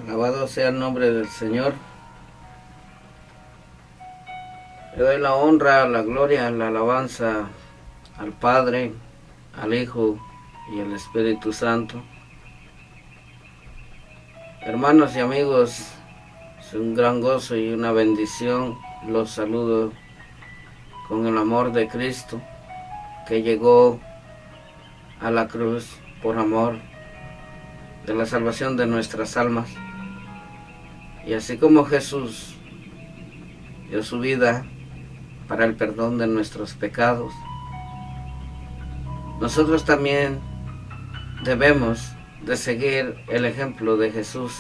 Alabado sea el nombre del Señor. Le doy la honra, la gloria, la alabanza al Padre, al Hijo y al Espíritu Santo. Hermanos y amigos, es un gran gozo y una bendición. Los saludo con el amor de Cristo, que llegó a la cruz por amor de la salvación de nuestras almas. Y así como Jesús dio su vida para el perdón de nuestros pecados, nosotros también debemos de seguir el ejemplo de Jesús,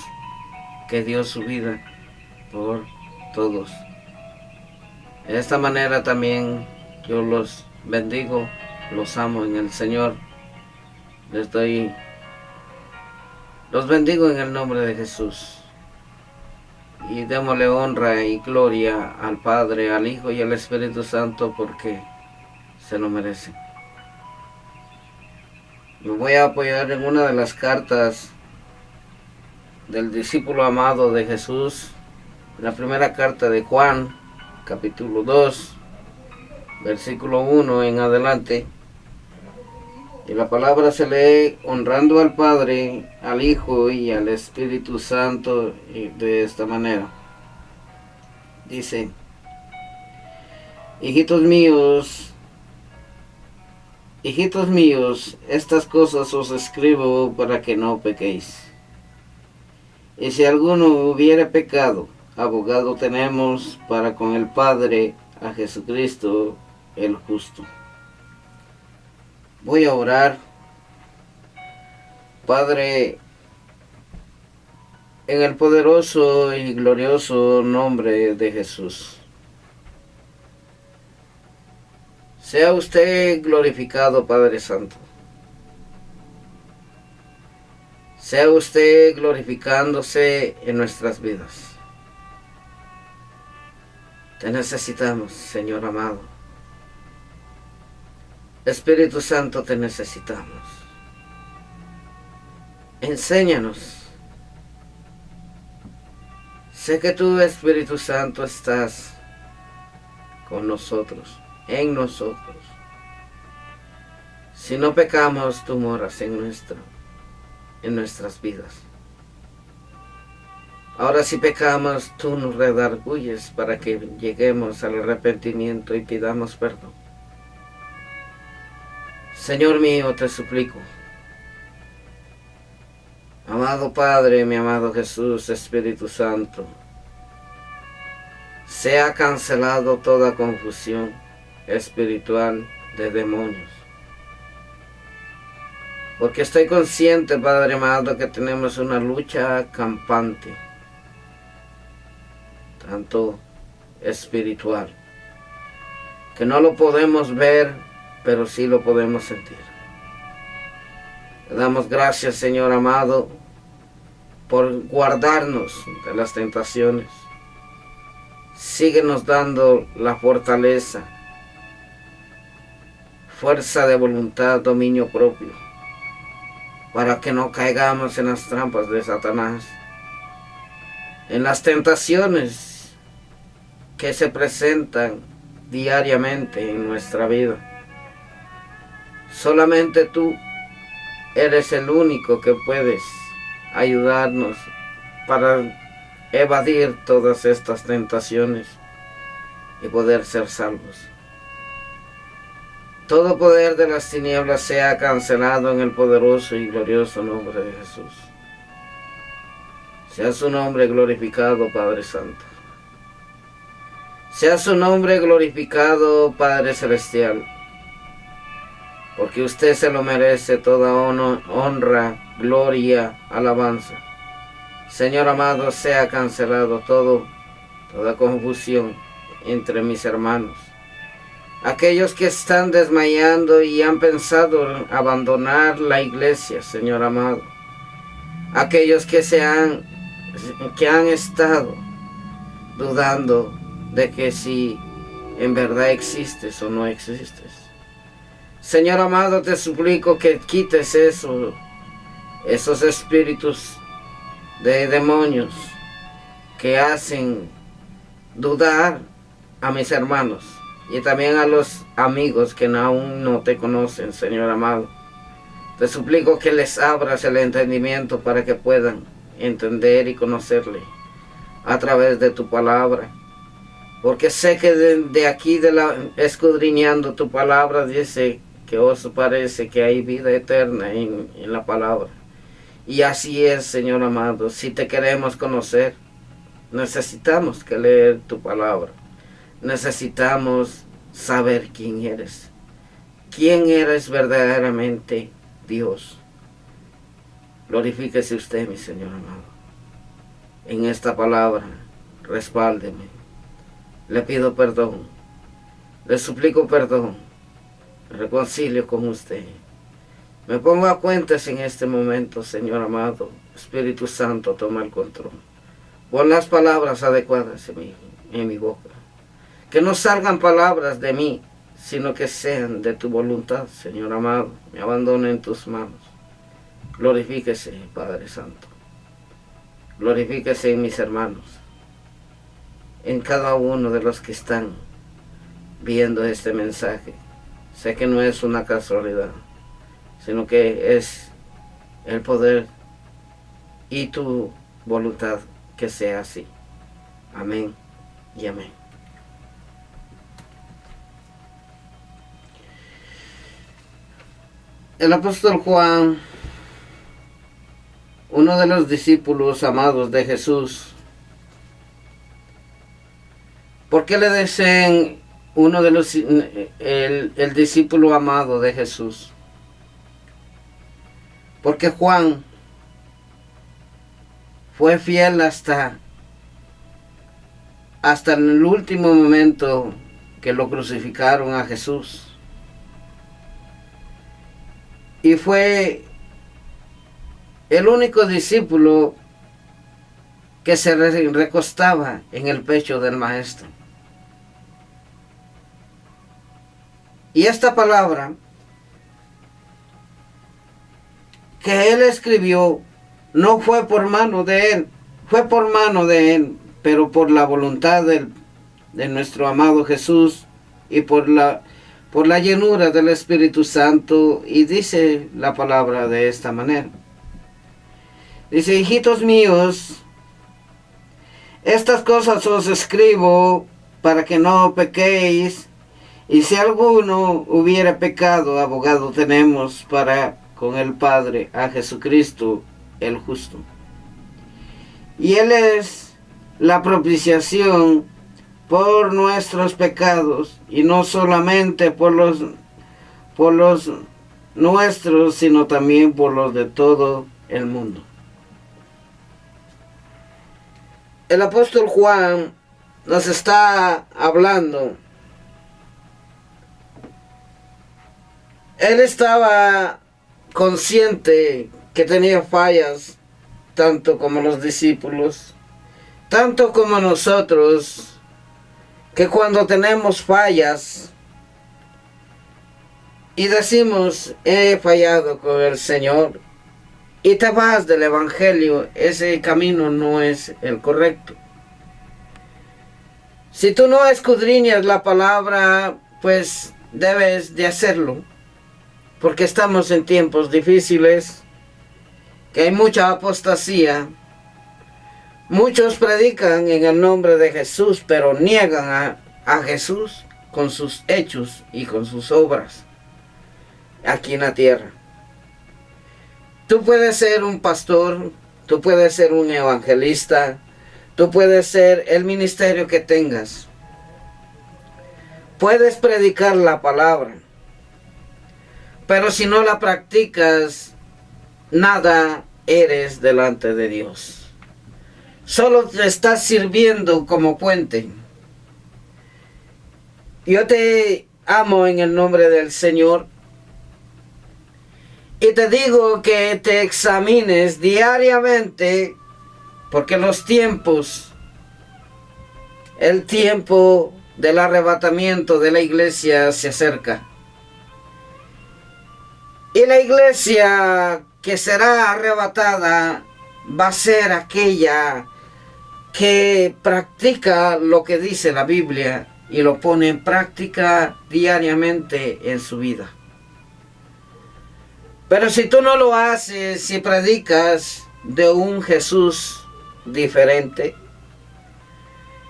que dio su vida por todos. De esta manera también yo los bendigo, los amo en el Señor. Los bendigo en el nombre de Jesús. Y démosle honra y gloria al Padre, al Hijo y al Espíritu Santo, porque se lo merecen. Me voy a apoyar en una de las cartas del discípulo amado de Jesús, la primera carta de Juan, capítulo 2, versículo 1 en adelante. Y la palabra se lee: honrando al Padre, al Hijo y al Espíritu Santo, de esta manera. Dice: hijitos míos, estas cosas os escribo para que no pequéis. Y si alguno hubiere pecado, abogado tenemos para con el Padre, a Jesucristo el justo. Voy a orar. Padre, en el poderoso y glorioso nombre de Jesús, sea usted glorificado, Padre Santo. Sea usted glorificándose en nuestras vidas. Te necesitamos, Señor amado. Espíritu Santo, te necesitamos. Enséñanos. Sé que tú, Espíritu Santo, estás con nosotros, en nosotros. Si no pecamos, tú moras en nuestras vidas. Ahora si pecamos, tú nos redarguyes para que lleguemos al arrepentimiento y pidamos perdón. Señor mío, te suplico. Amado Padre, mi amado Jesús, Espíritu Santo, sea cancelado toda confusión espiritual de demonios. Porque estoy consciente, Padre amado, que tenemos una lucha campante, tanto espiritual, que no lo podemos ver, pero sí lo podemos sentir. Le damos gracias, Señor amado, por guardarnos de las tentaciones. Síguenos dando la fortaleza, fuerza de voluntad, dominio propio, para que no caigamos en las trampas de Satanás, en las tentaciones que se presentan diariamente en nuestra vida. Solamente tú eres el único que puedes ayudarnos para evadir todas estas tentaciones y poder ser salvos. Todo poder de las tinieblas sea cancelado en el poderoso y glorioso nombre de Jesús. Sea su nombre glorificado, Padre Santo. Sea su nombre glorificado, Padre Celestial, porque usted se lo merece toda honra, gloria, alabanza. Señor amado, sea cancelado toda confusión entre mis hermanos. Aquellos que están desmayando y han pensado abandonar la iglesia, Señor amado. Aquellos que han estado dudando de que si en verdad existes o no existes. Señor amado, te suplico que quites esos espíritus de demonios que hacen dudar a mis hermanos y también a los amigos que aún no te conocen, Señor amado. Te suplico que les abras el entendimiento para que puedan entender y conocerle a través de tu palabra. Porque sé que de aquí, escudriñando tu palabra, dice que os parece que hay vida eterna en la palabra. Y así es, Señor amado. Si te queremos conocer, necesitamos que leer tu palabra. Necesitamos saber quién eres. Quién eres verdaderamente, Dios. Glorifíquese usted, mi Señor amado. En esta palabra, respáldeme. Le pido perdón. Le suplico perdón. Me reconcilio con usted. Me pongo a cuentas en este momento, Señor amado. Espíritu Santo, toma el control. Pon las palabras adecuadas en mi boca. Que no salgan palabras de mí, sino que sean de tu voluntad, Señor amado. Me abandono en tus manos. Glorifíquese, Padre Santo. Glorifíquese en mis hermanos, en cada uno de los que están viendo este mensaje. Sé que no es una casualidad, sino que es el poder y tu voluntad que sea así. Amén y amén. El apóstol Juan, uno de los discípulos amados de Jesús. ¿Por qué le dicen uno de los el discípulo amado de Jesús? Porque Juan fue fiel hasta el último momento que lo crucificaron a Jesús. Y fue el único discípulo que se recostaba en el pecho del Maestro. Y esta palabra que él escribió no fue por mano de él, fue por mano de él, pero por la voluntad de nuestro amado Jesús y por la llenura del Espíritu Santo. Y dice la palabra de esta manera. Dice: hijitos míos, estas cosas os escribo para que no pequéis, y si alguno hubiera pecado, abogado tenemos para con el Padre, a Jesucristo el justo. Y Él es la propiciación por nuestros pecados, y no solamente por los nuestros, sino también por los de todo el mundo. El apóstol Juan nos está hablando. Él estaba consciente que tenía fallas, tanto como los discípulos, tanto como nosotros, que cuando tenemos fallas y decimos: he fallado con el Señor, y te vas del Evangelio, ese camino no es el correcto. Si tú no escudriñas la palabra, pues debes de hacerlo, porque estamos en tiempos difíciles, que hay mucha apostasía. Muchos predican en el nombre de Jesús, pero niegan a Jesús con sus hechos y con sus obras aquí en la tierra. Tú puedes ser un pastor, tú puedes ser un evangelista, tú puedes ser el ministerio que tengas. Puedes predicar la palabra, pero si no la practicas, nada eres delante de Dios. Solo te estás sirviendo como puente. Yo te amo en el nombre del Señor. Y te digo que te examines diariamente, porque los tiempos, el tiempo del arrebatamiento de la iglesia se acerca. Y la iglesia que será arrebatada va a ser aquella que practica lo que dice la Biblia y lo pone en práctica diariamente en su vida. Pero si tú no lo haces, si predicas de un Jesús diferente,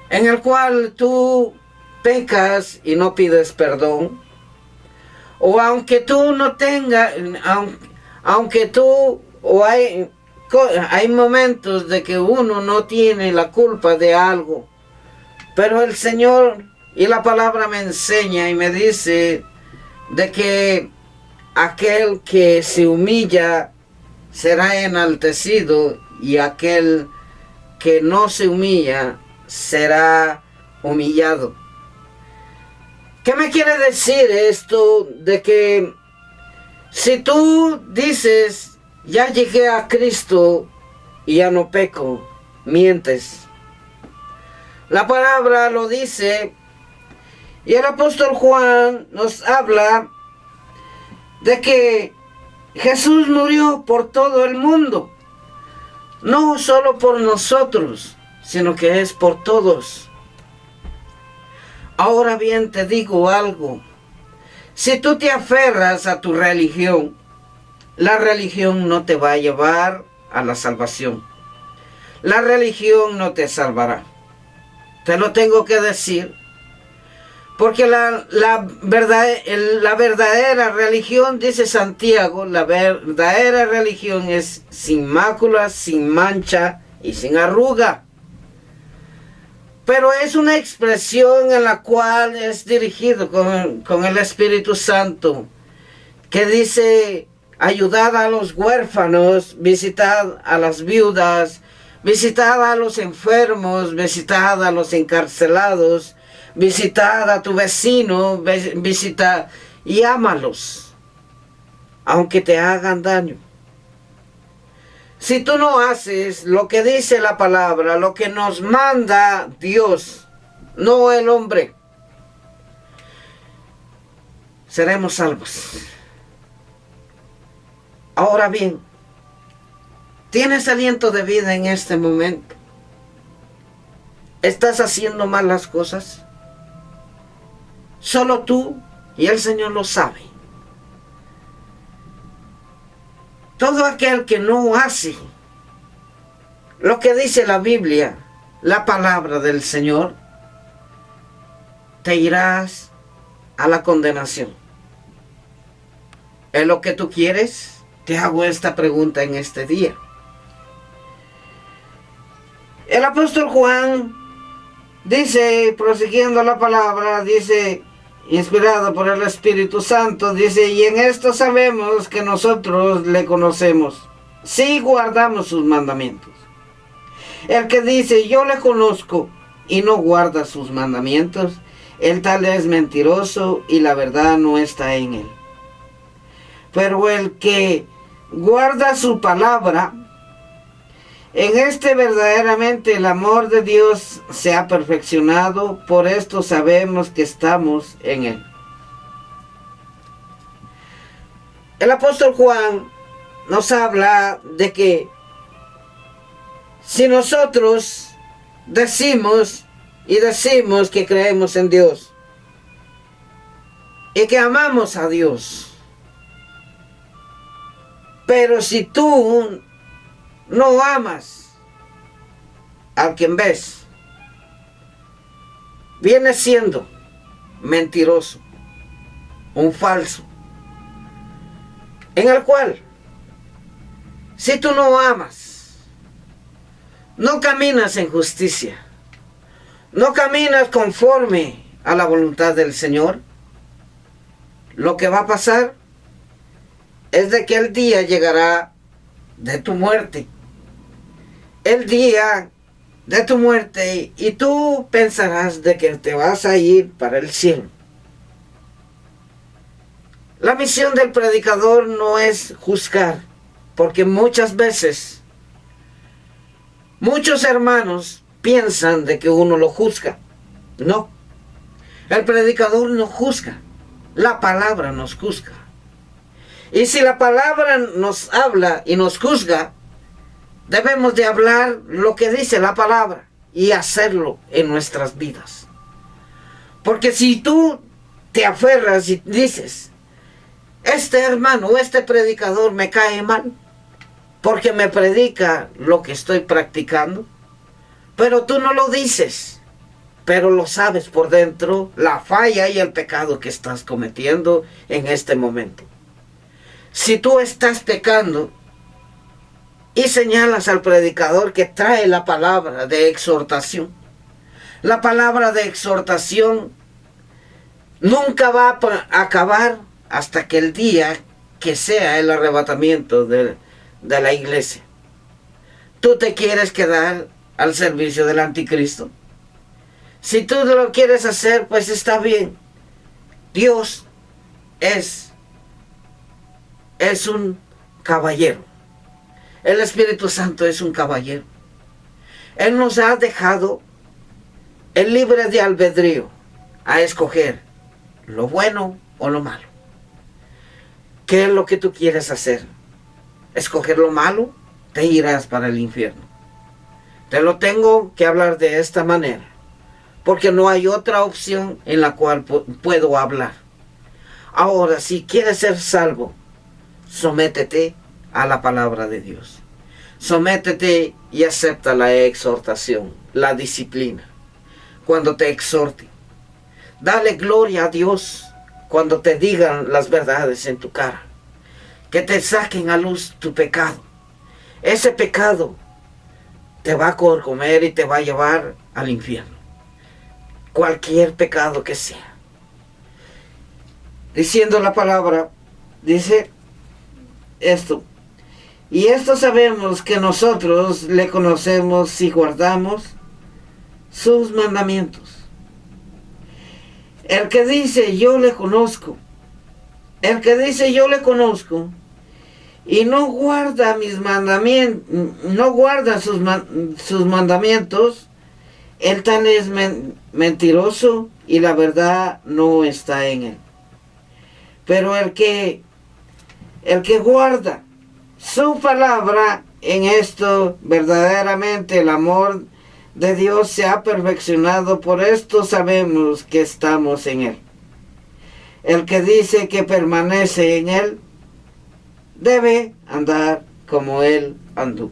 en el cual tú pecas y no pides perdón, o aunque tú no tengas, aunque tú, o hay momentos de que uno no tiene la culpa de algo, pero el Señor y la palabra me enseña y me dice de que aquel que se humilla será enaltecido y aquel que no se humilla será humillado. ¿Qué me quiere decir esto? De que si tú dices, ya llegué a Cristo y ya no peco, mientes. La palabra lo dice, y el apóstol Juan nos habla de que Jesús murió por todo el mundo, no solo por nosotros, sino que es por todos. Ahora bien, te digo algo. Si tú te aferras a tu religión, la religión no te va a llevar a la salvación. La religión no te salvará. Te lo tengo que decir. Porque la verdadera religión, dice Santiago, la verdadera religión es sin mácula, sin mancha y sin arruga. Pero es una expresión en la cual es dirigido con el Espíritu Santo, que dice, ayudad a los huérfanos, visitad a las viudas, visitad a los enfermos, visitad a los encarcelados, visitad a tu vecino, visita y ámalos, aunque te hagan daño. Si tú no haces lo que dice la palabra, lo que nos manda Dios, no el hombre, seremos salvos. Ahora bien, ¿tienes aliento de vida en este momento? ¿Estás haciendo mal las cosas? Solo tú y el Señor lo sabe. Todo aquel que no hace lo que dice la Biblia, la palabra del Señor, te irás a la condenación. ¿Es lo que tú quieres? Te hago esta pregunta en este día. El apóstol Juan dice, prosiguiendo la palabra, dice, inspirado por el Espíritu Santo, dice, y en esto sabemos que nosotros le conocemos, si guardamos sus mandamientos. El que dice, yo le conozco, y no guarda sus mandamientos, el tal es mentiroso, y la verdad no está en él. Pero el que guarda su palabra, en este verdaderamente el amor de Dios se ha perfeccionado, por esto sabemos que estamos en él. El apóstol Juan nos habla de que si nosotros decimos que creemos en Dios y que amamos a Dios, pero si tú no amas a quien ves, viene siendo mentiroso, un falso, en el cual, si tú no amas, no caminas en justicia, no caminas conforme a la voluntad del Señor, lo que va a pasar es de que el día llegará de tu muerte. El día de tu muerte, y tú pensarás de que te vas a ir para el cielo. La misión del predicador no es juzgar, porque muchas veces muchos hermanos piensan de que uno lo juzga. No, el predicador no juzga, la palabra nos juzga. Y si la palabra nos habla y nos juzga, Debemos de hablar lo que dice la palabra y hacerlo en nuestras vidas. Porque si tú te aferras y dices, este hermano o este predicador me cae mal porque me predica lo que estoy practicando, pero tú no lo dices, pero lo sabes por dentro, la falla y el pecado que estás cometiendo en este momento. Si tú estás pecando y señalas al predicador que trae la palabra de exhortación, la palabra de exhortación nunca va a acabar hasta que el día que sea el arrebatamiento de la iglesia. ¿Tú te quieres quedar al servicio del anticristo? Si tú lo quieres hacer, pues está bien. Dios es un caballero. El Espíritu Santo es un caballero. Él nos ha dejado el libre de albedrío a escoger lo bueno o lo malo. ¿Qué es lo que tú quieres hacer? ¿Escoger lo malo? Te irás para el infierno. Te lo tengo que hablar de esta manera, porque no hay otra opción en la cual puedo hablar. Ahora, si quieres ser salvo, sométete a la palabra de Dios. Sométete y acepta la exhortación, la disciplina. Cuando te exhorte, dale gloria a Dios cuando te digan las verdades en tu cara. Que te saquen a luz tu pecado. Ese pecado te va a corcomer y te va a llevar al infierno. Cualquier pecado que sea. Diciendo la palabra, dice esto. Y esto sabemos que nosotros le conocemos si guardamos sus mandamientos. El que dice yo le conozco, y no guarda mis mandamientos, no guarda sus mandamientos, el tal es mentiroso y la verdad no está en él. Pero el que guarda su palabra, en esto verdaderamente el amor de Dios se ha perfeccionado, por esto sabemos que estamos en él. El que dice que permanece en él, debe andar como él anduvo.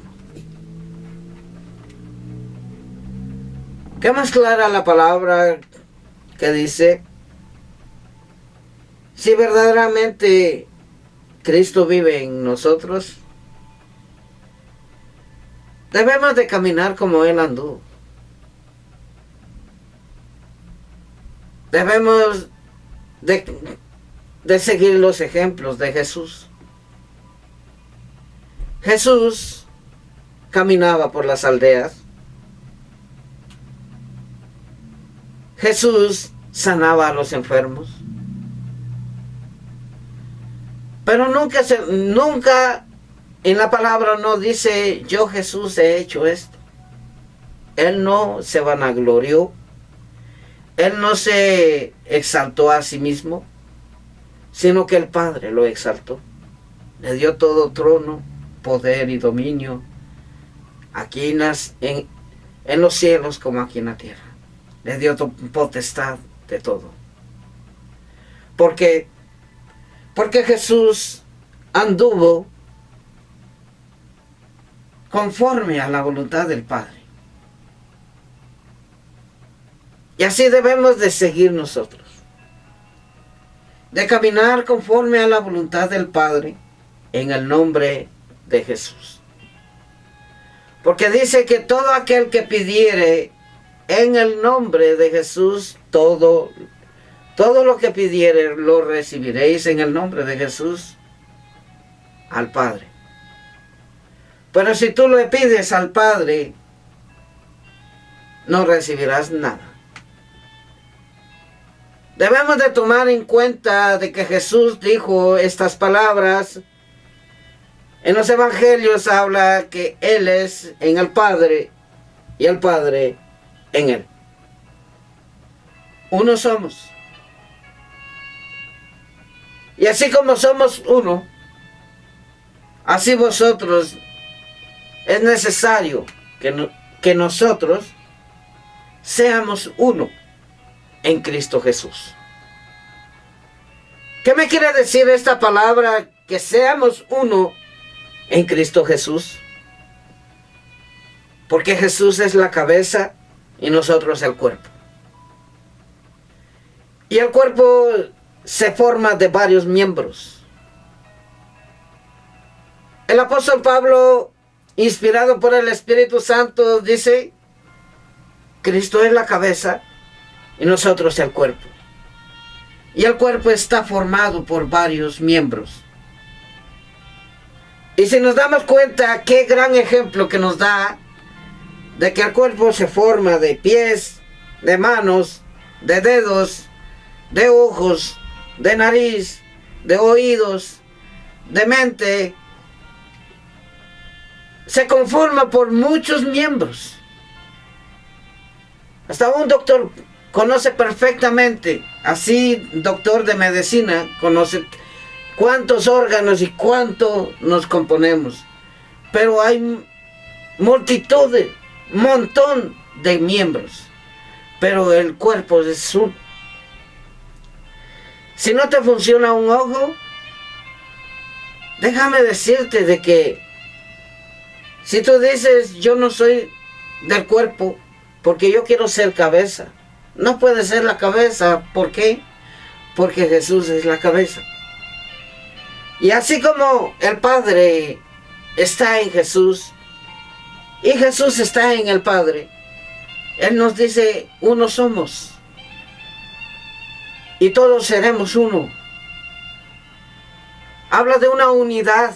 ¿Qué más clara la palabra que dice? Si verdaderamente Cristo vive en nosotros, debemos de caminar como él anduvo. Debemos de seguir los ejemplos de Jesús. Jesús caminaba por las aldeas. Jesús sanaba a los enfermos. Pero nunca en la palabra no dice, yo Jesús he hecho esto. Él no se vanaglorió. Él no se exaltó a sí mismo, sino que el Padre lo exaltó. Le dio todo trono, poder y dominio, aquí en los cielos como aquí en la tierra. Le dio potestad de todo. Porque Jesús anduvo conforme a la voluntad del Padre. Y así debemos de seguir nosotros. De caminar conforme a la voluntad del Padre en el nombre de Jesús. Porque dice que todo aquel que pidiere en el nombre de Jesús, todo lo que pidiere lo recibiréis en el nombre de Jesús al Padre. Pero si tú le pides al Padre, no recibirás nada. Debemos de tomar en cuenta de que Jesús dijo estas palabras. En los evangelios habla que Él es en el Padre y el Padre en Él. Uno somos. Y así como somos uno, así vosotros es necesario que nosotros seamos uno en Cristo Jesús. ¿Qué me quiere decir esta palabra? Que seamos uno en Cristo Jesús. Porque Jesús es la cabeza y nosotros el cuerpo. Y el cuerpo se forma de varios miembros. El apóstol Pablo, inspirado por el Espíritu Santo, dice: Cristo es la cabeza y nosotros el cuerpo. Y el cuerpo está formado por varios miembros. Y si nos damos cuenta, qué gran ejemplo que nos da de que el cuerpo se forma de pies, de manos, de dedos, de ojos, de nariz, de oídos, de mente. Se conforma por muchos miembros. Hasta un doctor conoce perfectamente, así doctor de medicina conoce cuántos órganos y cuánto nos componemos. Pero hay multitud, montón de miembros. Pero el cuerpo es uno. Si no te funciona un ojo, déjame decirte de que si tú dices: yo no soy del cuerpo porque yo quiero ser cabeza, no puede ser la cabeza. ¿Por qué? Porque Jesús es la cabeza. Y así como el Padre está en Jesús y Jesús está en el Padre, Él nos dice: uno somos. Y todos seremos uno. Habla de una unidad.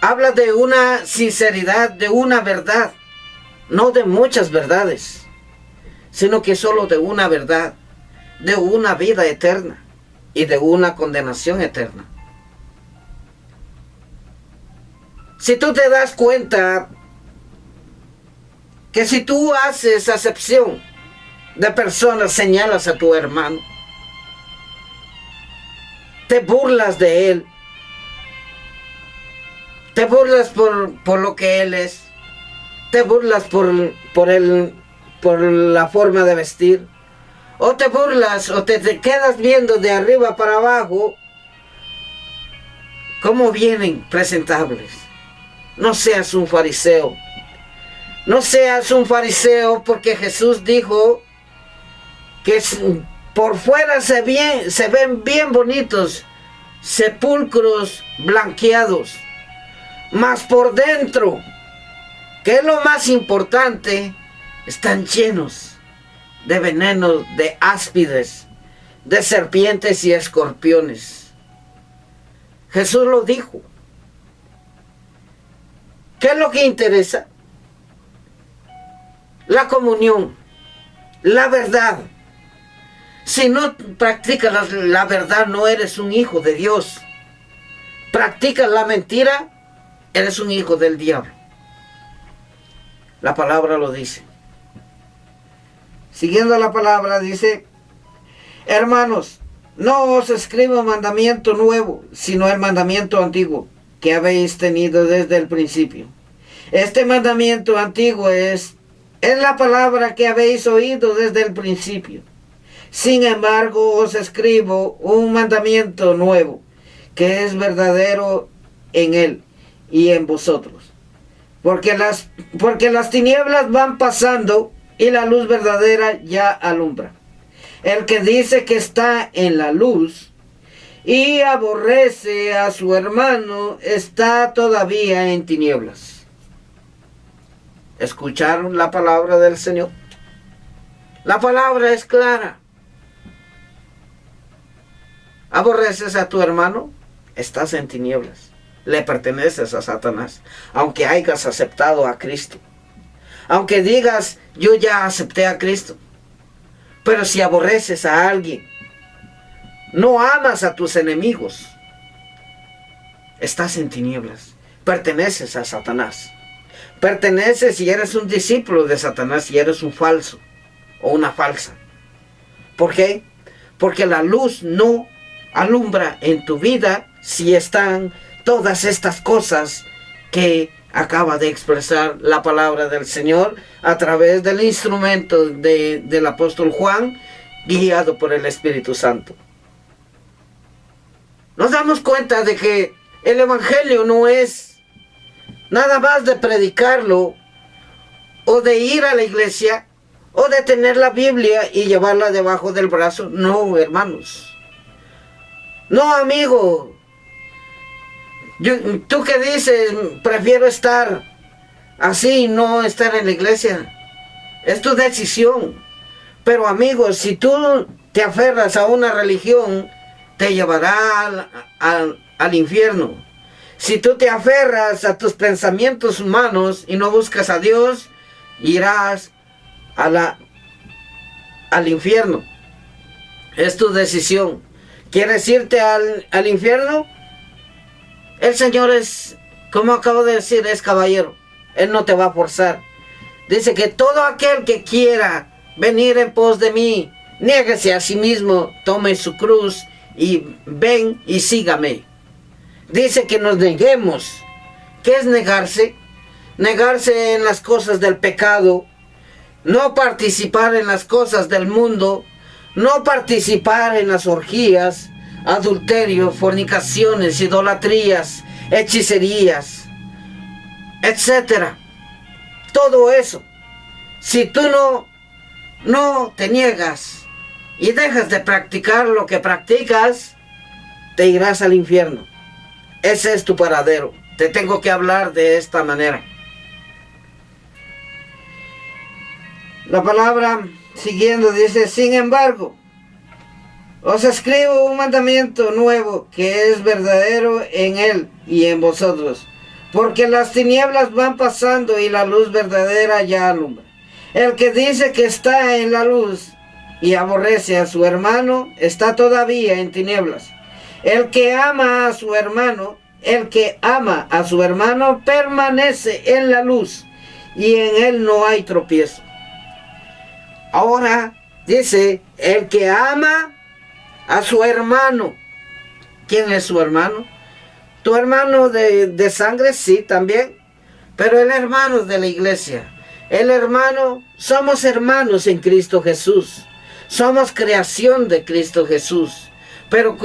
Habla de una sinceridad, de una verdad. No de muchas verdades, sino que solo de una verdad, de una vida eterna y de una condenación eterna. Si tú te das cuenta que si tú haces acepción de personas, señalas a tu hermano, te burlas de él, te burlas por lo que él es, te burlas por la forma de vestir, o te burlas o te quedas viendo de arriba para abajo cómo vienen presentables. No seas un fariseo. No seas un fariseo, porque Jesús dijo que por fuera se ven bien bonitos, sepulcros blanqueados, mas por dentro, que es lo más importante, están llenos de veneno, de áspides, de serpientes y escorpiones. Jesús lo dijo. ¿Qué es lo que interesa? La comunión, la verdad. Si no practicas la verdad, no eres un hijo de Dios. Practicas la mentira, eres un hijo del diablo. La palabra lo dice. Siguiendo la palabra dice: hermanos, no os escribo mandamiento nuevo, sino el mandamiento antiguo, que habéis tenido desde el principio. Este mandamiento antiguo es la palabra que habéis oído desde el principio. Sin embargo, os escribo un mandamiento nuevo, que es verdadero en él y en vosotros. Porque las tinieblas van pasando y la luz verdadera ya alumbra. El que dice que está en la luz y aborrece a su hermano está todavía en tinieblas. ¿Escucharon la palabra del Señor? La palabra es clara. ¿Aborreces a tu hermano? Estás en tinieblas. Le perteneces a Satanás. Aunque hayas aceptado a Cristo. Aunque digas: yo ya acepté a Cristo. Pero si aborreces a alguien, no amas a tus enemigos, estás en tinieblas. Perteneces a Satanás. Perteneces y eres un discípulo de Satanás y eres un falso o una falsa. ¿Por qué? Porque la luz no alumbra en tu vida si están todas estas cosas que acaba de expresar la palabra del Señor a través del instrumento del apóstol Juan, guiado por el Espíritu Santo. Nos damos cuenta de que el Evangelio no es nada más de predicarlo, o de ir a la iglesia, o de tener la Biblia y llevarla debajo del brazo. No, hermanos. No, amigo. Tú que dices, prefiero estar así y no estar en la iglesia. Es tu decisión. Pero, amigo, si tú te aferras a una religión, te llevará al infierno. Si tú te aferras a tus pensamientos humanos y no buscas a Dios, irás al infierno. Es tu decisión. ¿Quieres irte al infierno? El Señor es, como acabo de decir, es caballero. Él no te va a forzar. Dice que todo aquel que quiera venir en pos de mí, niéguese a sí mismo, tome su cruz y ven y sígame. Dice que nos neguemos. ¿Qué es negarse? Negarse en las cosas del pecado, no participar en las cosas del mundo, no participar en las orgías, adulterio, fornicaciones, idolatrías, hechicerías, etcétera. Todo eso. Si tú no te niegas y dejas de practicar lo que practicas, te irás al infierno. Ese es tu paradero. Te tengo que hablar de esta manera. La palabra siguiendo dice: sin embargo, os escribo un mandamiento nuevo que es verdadero en él y en vosotros, porque las tinieblas van pasando y la luz verdadera ya alumbra. El que dice que está en la luz y aborrece a su hermano está todavía en tinieblas. El que ama a su hermano permanece en la luz y en él no hay tropiezo. Ahora dice, el que ama a su hermano. ¿Quién es su hermano? Tu hermano de sangre, sí, también. Pero el hermano de la iglesia. El hermano, somos hermanos en Cristo Jesús. Somos creación de Cristo Jesús. Pero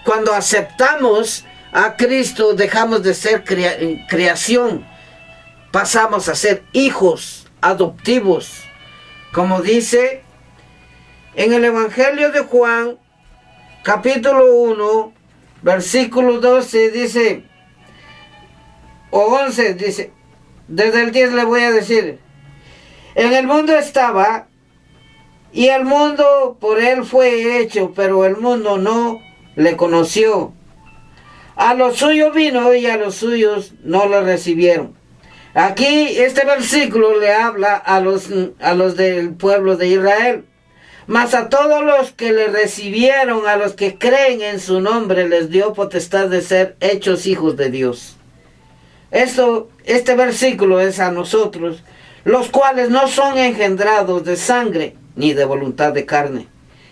cuando aceptamos a Cristo, dejamos de ser creación. Pasamos a ser hijos adoptivos. Como dice en el Evangelio de Juan, capítulo 1, versículo 12, dice, o 11, dice, desde el 10 le voy a decir: en el mundo estaba, y el mundo por él fue hecho, pero el mundo no le conoció. A los suyos vino y a los suyos no le recibieron. Aquí este versículo le habla a los del pueblo de Israel. Mas a todos los que le recibieron, a los que creen en su nombre, les dio potestad de ser hechos hijos de Dios. Este versículo es a nosotros, los cuales no son engendrados de sangre, ni de voluntad de carne,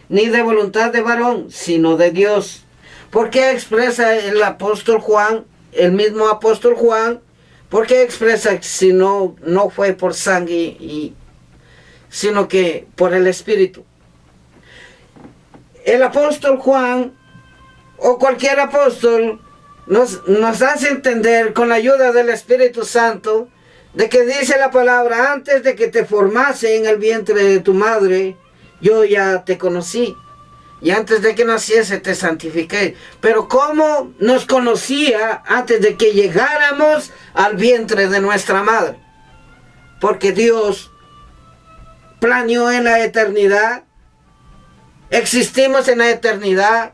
ni de voluntad de varón, sino de Dios. ¿Por qué expresa el apóstol Juan, el mismo apóstol Juan? ¿Por qué expresa si no fue por sangre, sino que por el Espíritu? El apóstol Juan, o cualquier apóstol, nos hace entender con la ayuda del Espíritu Santo, de que dice la palabra: antes de que te formase en el vientre de tu madre, yo ya te conocí. Y antes de que naciese te santifiqué. Pero ¿cómo nos conocía antes de que llegáramos al vientre de nuestra madre? Porque Dios planeó en la eternidad, existimos en la eternidad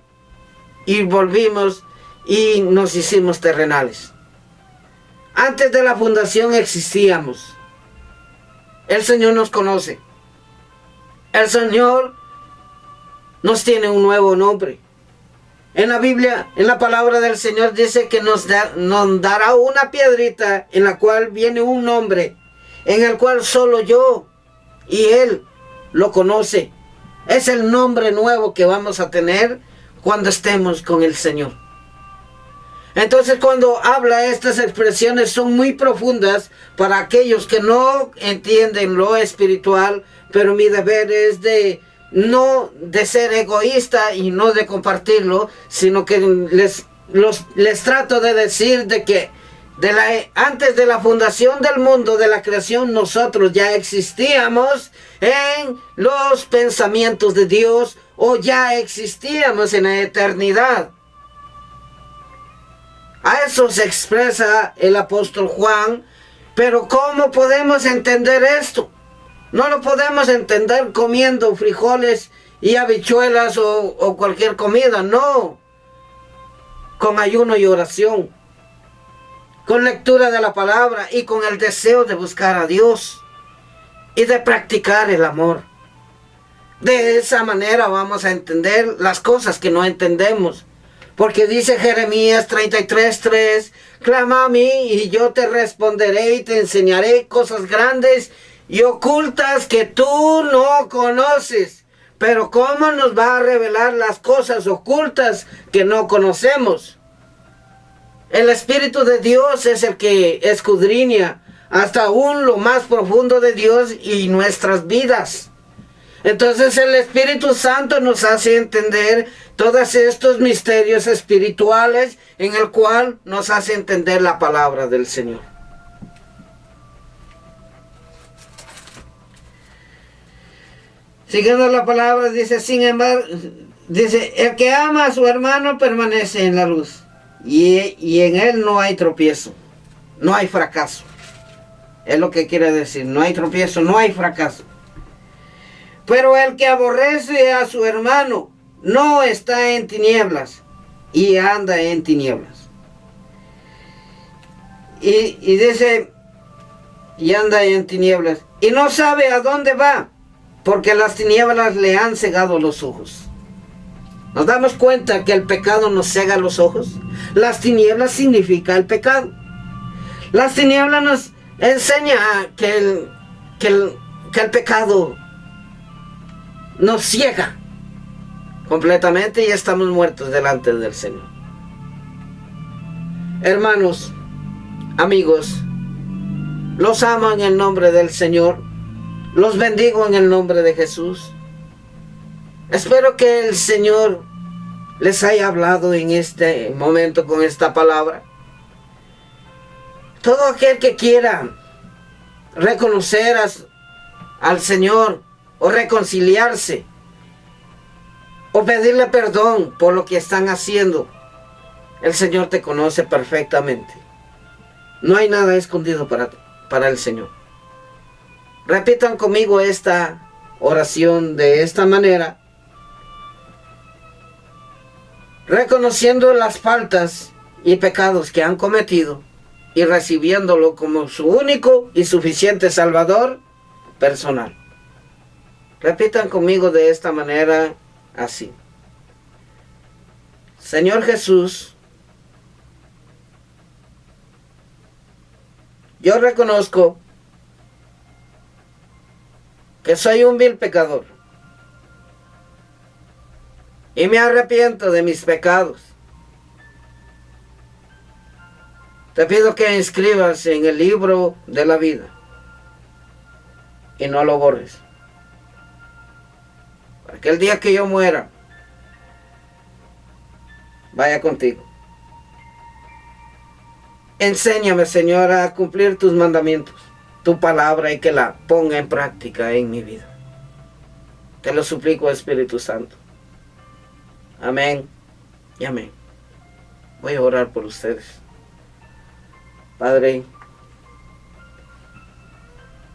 y volvimos y nos hicimos terrenales. Antes de la fundación existíamos. El Señor nos conoce. El Señor nos tiene un nuevo nombre. En la Biblia, en la palabra del Señor dice que nos dará una piedrita en la cual viene un nombre, en el cual solo yo y Él lo conoce. Es el nombre nuevo que vamos a tener cuando estemos con el Señor. Entonces cuando habla estas expresiones son muy profundas para aquellos que no entienden lo espiritual, pero mi deber es de no de ser egoísta y no de compartirlo, sino que les trato de decir de que antes de la fundación del mundo, de la creación, nosotros ya existíamos en los pensamientos de Dios o ya existíamos en la eternidad. A eso se expresa el apóstol Juan, pero ¿cómo podemos entender esto? No lo podemos entender comiendo frijoles y habichuelas o cualquier comida, no. Con ayuno y oración, con lectura de la palabra y con el deseo de buscar a Dios y de practicar el amor. De esa manera vamos a entender las cosas que no entendemos. Porque dice Jeremías 33:3, clama a mí y yo te responderé y te enseñaré cosas grandes y ocultas que tú no conoces. Pero ¿cómo nos va a revelar las cosas ocultas que no conocemos? El Espíritu de Dios es el que escudriña hasta aún lo más profundo de Dios y nuestras vidas. Entonces el Espíritu Santo nos hace entender todos estos misterios espirituales en el cual nos hace entender la palabra del Señor. Siguiendo la palabra, dice, sin embargo, dice, el que ama a su hermano permanece en la luz y en él no hay tropiezo, no hay fracaso. Es lo que quiere decir, no hay tropiezo, no hay fracaso. Pero el que aborrece a su hermano no está en tinieblas y anda en tinieblas. Y dice, y anda en tinieblas. Y no sabe a dónde va, porque las tinieblas le han cegado los ojos. ¿Nos damos cuenta que el pecado nos cega los ojos? Las tinieblas significa el pecado. Las tinieblas nos enseña que el pecado nos ciega completamente y estamos muertos delante del Señor. Hermanos, amigos, los amo en el nombre del Señor, los bendigo en el nombre de Jesús. Espero que el Señor les haya hablado en este momento con esta palabra. Todo aquel que quiera reconocer al Señor o reconciliarse o pedirle perdón por lo que están haciendo, el Señor te conoce perfectamente. No hay nada escondido para el Señor. Repitan conmigo esta oración de esta manera, reconociendo las faltas y pecados que han cometido y recibiéndolo como su único y suficiente Salvador personal. Repitan conmigo de esta manera, así. Señor Jesús, yo reconozco que soy un vil pecador y me arrepiento de mis pecados. Te pido que inscribas en el libro de la vida y no lo borres, para que el día que yo muera vaya contigo. Enséñame, Señor, a cumplir tus mandamientos, tu palabra, y que la ponga en práctica en mi vida. Te lo suplico, Espíritu Santo. Amén y amén. Voy a orar por ustedes. Padre,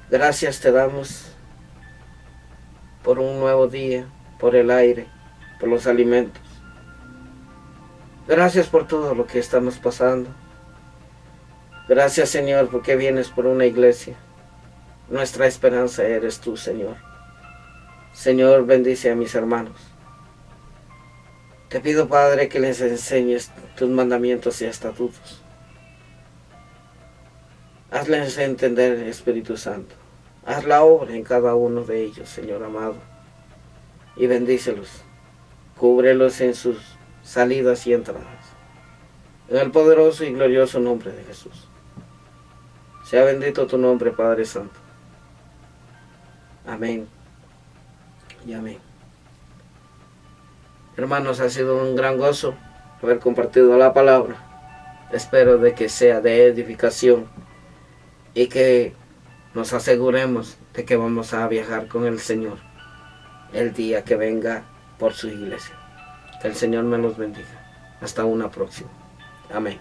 gracias te damos por un nuevo día, por el aire, por los alimentos. Gracias por todo lo que estamos pasando. Gracias, Señor, porque vienes por una iglesia. Nuestra esperanza eres tú, Señor. Señor, bendice a mis hermanos. Te pido, Padre, que les enseñes tus mandamientos y estatutos. Hazles entender, Espíritu Santo. Haz la obra en cada uno de ellos, Señor amado. Y bendícelos. Cúbrelos en sus salidas y entradas. En el poderoso y glorioso nombre de Jesús. Sea bendito tu nombre, Padre Santo. Amén y amén. Hermanos, ha sido un gran gozo haber compartido la palabra. Espero de que sea de edificación y que nos aseguremos de que vamos a viajar con el Señor el día que venga por su iglesia. Que el Señor me los bendiga. Hasta una próxima. Amén.